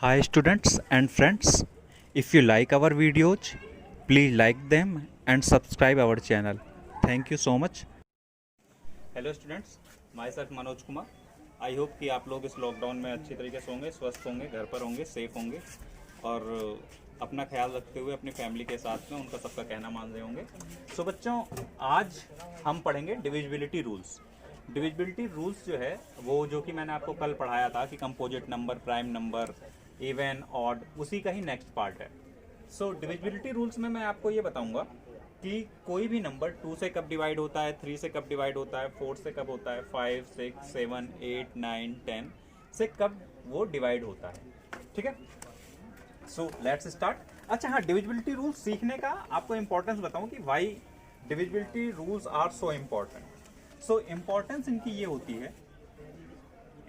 Hi students and friends, if you like our videos, please like them and subscribe our channel. Thank you so much. Hello students, my self Manoj Kumar. I hope कि आप लोग इस lockdown में अच्छी तरीके से होंगे, स्वस्थ होंगे, घर पर होंगे, सेफ होंगे और अपना ख्याल रखते हुए अपनी फैमिली के साथ में उनका सबका कहना मान रहे होंगे। सो बच्चों, आज हम पढ़ेंगे डिविजिबिलिटी रूल्स। डिविजिबिलिटी रूल्स जो है वो जो कि मैंने आपको कल पढ़ाया था कि composite number, prime number, even, odd, उसी का ही नेक्स्ट पार्ट है। सो डिविजिबिलिटी रूल्स में मैं आपको ये बताऊंगा कि कोई भी नंबर 2 से कब डिवाइड होता है, 3 से कब डिवाइड होता है, 4 से कब होता है, 5, 6, 7, 8, 9, 10 से कब वो डिवाइड होता है। ठीक है, सो लेट्स स्टार्ट। अच्छा हाँ, डिविजिबिलिटी रूल्स सीखने का आपको इंपॉर्टेंस बताऊं कि why divisibility rules are so important. So importance इनकी ये होती है,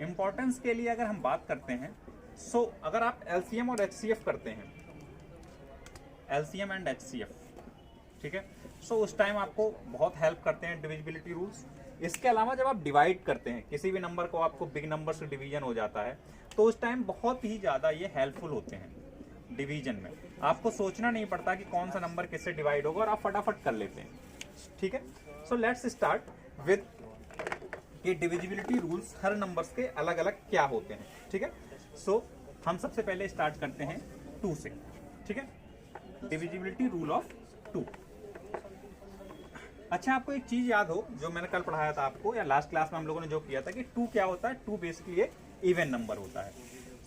इम्पॉर्टेंस के लिए अगर हम बात करते हैं, सो अगर आप एलसीएम और एचसीएफ करते हैं, एलसीएम एंड एचसीएफ, ठीक है, सो उस टाइम आपको बहुत हेल्प करते हैं डिविजिबिलिटी रूल्स। इसके अलावा जब आप डिवाइड करते हैं किसी भी नंबर को, आपको बिग नंबर से डिवीजन हो जाता है, तो उस टाइम बहुत ही ज़्यादा ये हेल्पफुल होते हैं डिवीजन में। आपको सोचना नहीं पड़ता कि कौन सा नंबर किससे डिवाइड होगा और आप फटाफट कर लेते हैं। ठीक है, सो लेट्स स्टार्ट विद कि डिविजिबिलिटी रूल्स हर नंबर्स के अलग अलग क्या होते हैं। ठीक है, सो हम सबसे पहले स्टार्ट करते हैं 2 से। ठीक है, डिविजिबिलिटी रूल ऑफ 2। अच्छा, आपको एक चीज याद हो जो मैंने कल पढ़ाया था आपको, या लास्ट क्लास में हम लोगों ने जो किया था कि 2 क्या होता है। 2 बेसिकली एक इवन नंबर होता है।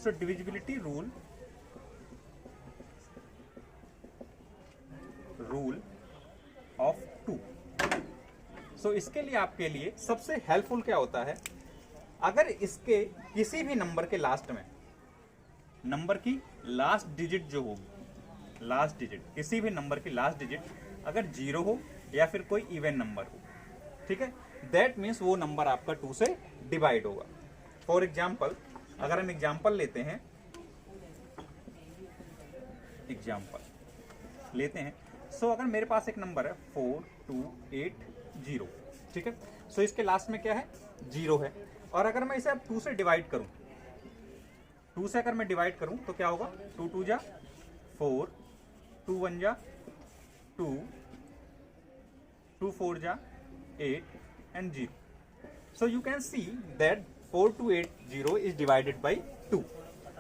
सो डिविजिबिलिटी रूल ऑफ 2। सो इसके लिए आपके लिए सबसे हेल्पफुल क्या होता है, अगर इसके किसी भी नंबर के लास्ट में, नंबर की लास्ट डिजिट जो होगी, लास्ट डिजिट, किसी भी नंबर की लास्ट डिजिट अगर 0 हो या फिर कोई इवन नंबर हो, ठीक है, दैट मीन्स वो नंबर आपका 2 से डिवाइड होगा। फॉर एग्जाम्पल, अगर हम एग्जाम्पल लेते हैं, एग्जाम्पल लेते हैं, सो अगर मेरे पास एक नंबर है 4280, ठीक है, सो इसके लास्ट में क्या है, 0 है, और अगर मैं इसे अब 2 से डिवाइड करूं, 2 से अगर मैं डिवाइड करूं तो क्या होगा, 2 2 जा 4, 2 1 जा 2, 2 4 जा 8 and 0. So you can see that 4280 is divided by 2.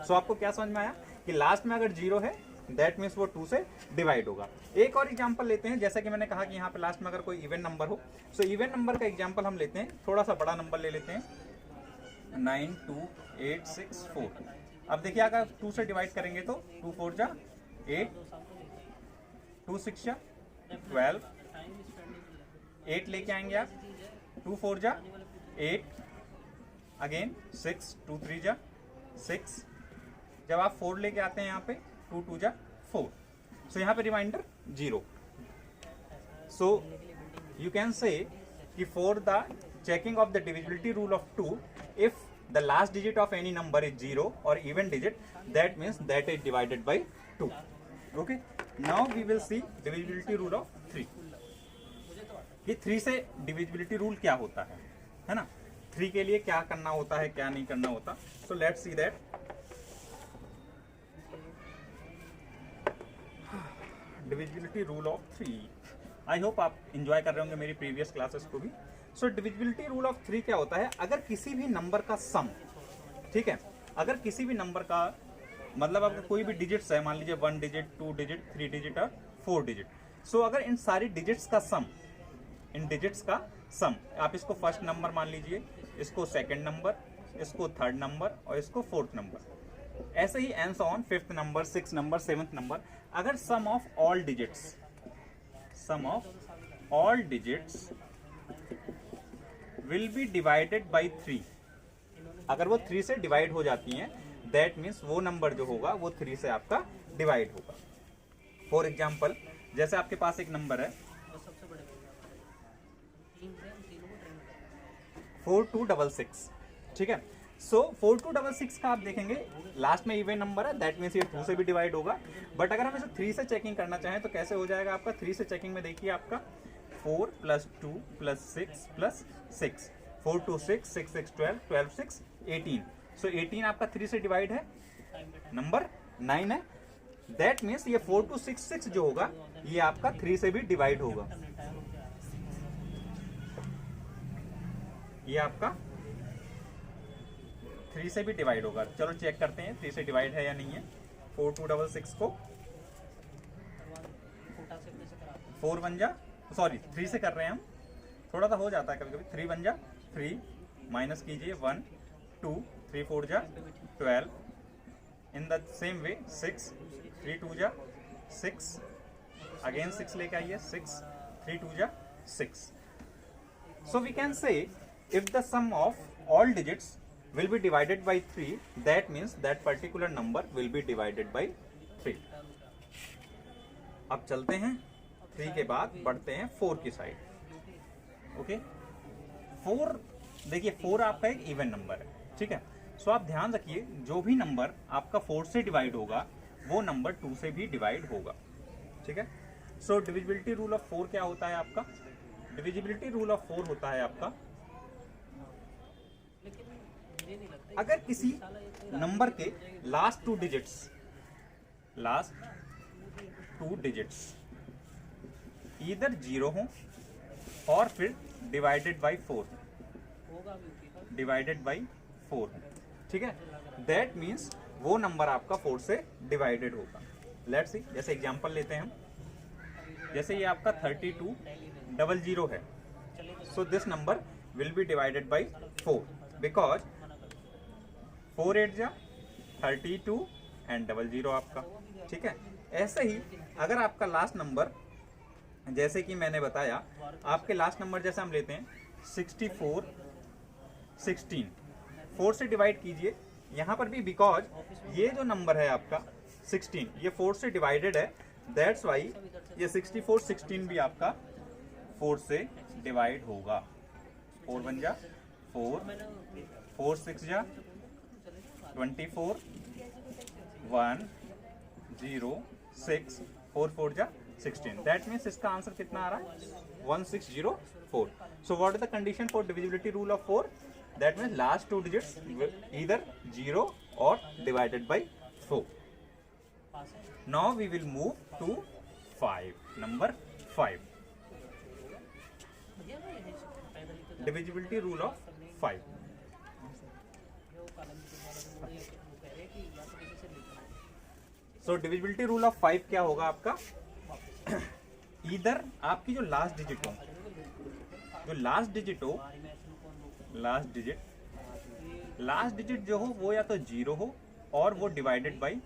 So आपको क्या समझ में आया कि लास्ट में अगर 0 है दैट मीन्स वो 2 से डिवाइड होगा। एक और एग्जांपल लेते हैं, जैसा कि मैंने कहा कि यहाँ पे लास्ट में अगर कोई इवन नंबर हो, सो इवन नंबर का एग्जांपल हम लेते हैं, थोड़ा सा बड़ा नंबर ले लेते हैं, 92864। अब देखिए अगर 2 से डिवाइड करेंगे तो 2 4 जा 8, 2 6 जा 12, 8 लेके आएंगे आप, 2 4 जा 8, अगेन 6, 2 3 जा 6, जब आप 4 लेके आते हैं यहाँ पे 2 2 जा 4, सो यहाँ पे reminder 0। So you can say कि for the checking of the divisibility rule of 2, if the last digit of any number is 0 or even digit, that means that is divided by 2. Okay, now we will see divisibility rule of 3 कि 3 से divisibility rule क्या होता है ना, 3 के लिए क्या करना होता है, क्या नहीं करना होता। so let's see that divisibility rule of 3। I hope आप इंजॉय कर रहे होंगे मेरी प्रीवियस क्लासेस को भी। सो डिविजिबिलिटी रूल ऑफ 3 क्या होता है, अगर किसी भी नंबर का सम, ठीक है, अगर किसी भी नंबर का मतलब अगर कोई भी डिजिट्स है, मान लीजिए 1 डिजिट, 2 डिजिट, 3 डिजिट और 4 डिजिट, सो अगर इन सारी डिजिट्स का सम, इन डिजिट्स का सम, आप इसको फर्स्ट नंबर मान लीजिए, इसको सेकंड नंबर, इसको थर्ड नंबर और इसको फोर्थ नंबर, ऐसे ही and so on, fifth number, six number, seventh number, अगर sum of all digits, sum of all digits will be divided by 3, अगर वो 3 से डिवाइड हो जाती हैं दैट मीन्स वो नंबर जो होगा वो 3 से आपका डिवाइड होगा। फॉर एग्जाम्पल, जैसे आपके पास एक नंबर है 4266, ठीक है, सो 4266 का आप देखेंगे लास्ट में इवन नंबर है, दैट मीन्स ये 2 से भी डिवाइड होगा। बट अगर हम इसे 3 से चेकिंग करना चाहें तो कैसे हो जाएगा आपका, 3 से चेकिंग में देखिए आपका 4 + 2 + 6 + 6, 4 2 6, 6 6 12, 12 6 18, सो 18 आपका 3 से डिवाइड है। नंबर 9 है। दैट मीन्स ये 4 to 6 6 जो होगा ये आपका 3 से भी डिवाइड होगा। ये आपका 3 से भी डिवाइड होगा। चलो चेक करते हैं 3 से डिवाइड है या नहीं है। 4 2 6 6 को 4 1 जा, सॉरी 3 से कर रहे हैं हम, थोड़ा सा हो जाता है कभी कभी। 3 1 जा 3, माइनस कीजिए 1 2, 3 4 जा 12, इन द सेम वे 6 3 2 जा 6, अगेन 6 लेके आइए 6 3 2 जा 6। So we can say if the sum of all digits will be divided by 3, that means that particular number will be divided by 3। अब चलते हैं 3 के बाद बढ़ते हैं 4 की साइड। ओके 4, देखिए 4 आपका एक इवन नंबर है, ठीक है। सो आप ध्यान रखिए जो भी नंबर आपका 4 से डिवाइड होगा वो नंबर 2 से भी डिवाइड होगा, ठीक है। सो डिविजिबिलिटी रूल ऑफ 4 क्या होता है आपका? डिविजिबिलिटी रूल ऑफ 4 होता है आपका, अगर किसी नंबर के लास्ट 2 डिजिट्स इधर 0 हो और फिर डिवाइडेड बाई 4 हो, ठीक है। दैट मीन्स वो नंबर आपका 4 से डिवाइडेड होगा। लेट्स सी, जैसे एग्जांपल लेते हैं हम, जैसे ये आपका 3200 है। So this number will be divided by 4 because 4 8 जा 32 एंड 00 आपका, ठीक है। ऐसे ही अगर आपका लास्ट नंबर, जैसे कि मैंने बताया, आपके लास्ट नंबर जैसे हम लेते हैं 64 16, 4 से डिवाइड कीजिए यहाँ पर भी, बिकॉज ये जो नंबर है आपका 16 ये 4 से डिवाइडेड है, दैट्स वाई ये 64 16 भी आपका 4 से डिवाइड होगा। 4 1 जा 4, 4 6 जा 24, 1 0 6, 4 4 जा 16। दैट मीन्स इसका आंसर कितना आ रहा है 1604। So what is the condition for divisibility rule of 4? That means last 2 digits either 0 or divided by 4। Now we will move to 5, number 5, divisibility rule of 5। So divisibility rule of 5 क्या होगा आपका? इधर आपकी जो last digit जो हो वो या तो 0 हो और वो डिवाइडेड बाई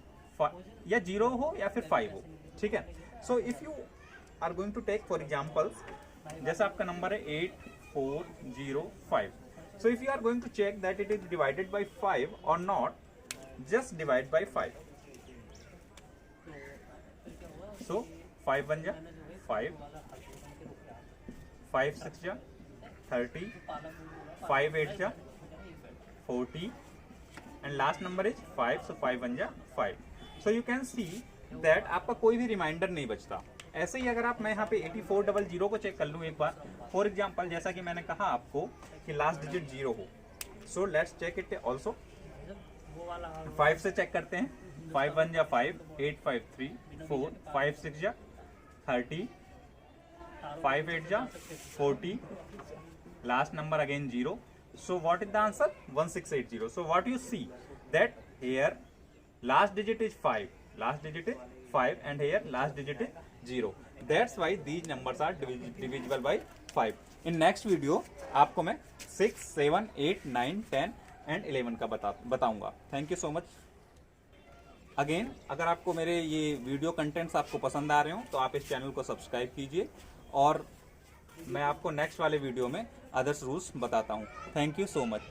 या 0 हो या फिर 5 हो, ठीक है। So if you are going to take for examples, जैसे आपका नंबर है 8405। So if you are going to check that it is divided by 5 or not, just divide by 5। So 5 1 जा 5, 5 6 जा 30, 5 8 जा 40 and last number is 5। So 5 1 जा 5। So you can see that आपका कोई भी रिमाइंडर नहीं बचता। ऐसे ही अगर आप, मैं यहाँ पे 8400 को चेक कर लूँ एक बार, फॉर एग्जाम्पल जैसा कि मैंने कहा आपको कि लास्ट डिजिट 0 हो। So let's check it also. 5 से चेक करते हैं, 5 1 जा 5, 8 5 3 4, 5 6 जा 30, 5 8 जा 40, last number again 0. So what is the answer? 1680. So what you see that here last digit is 5, and here last digit is 0. That's why these numbers are divisible by 5. In next video आपको मैं 6, 7, 8, 9, 10 and 11 का बताऊंगा। Thank you so much. Again, अगर आपको मेरे ये video contents आपको पसंद आ रहे हो तो आप इस चैनल को सब्सक्राइब कीजिए और मैं आपको नेक्स्ट वाले वीडियो में अदर्स रूल्स बताता हूँ। Thank you so much.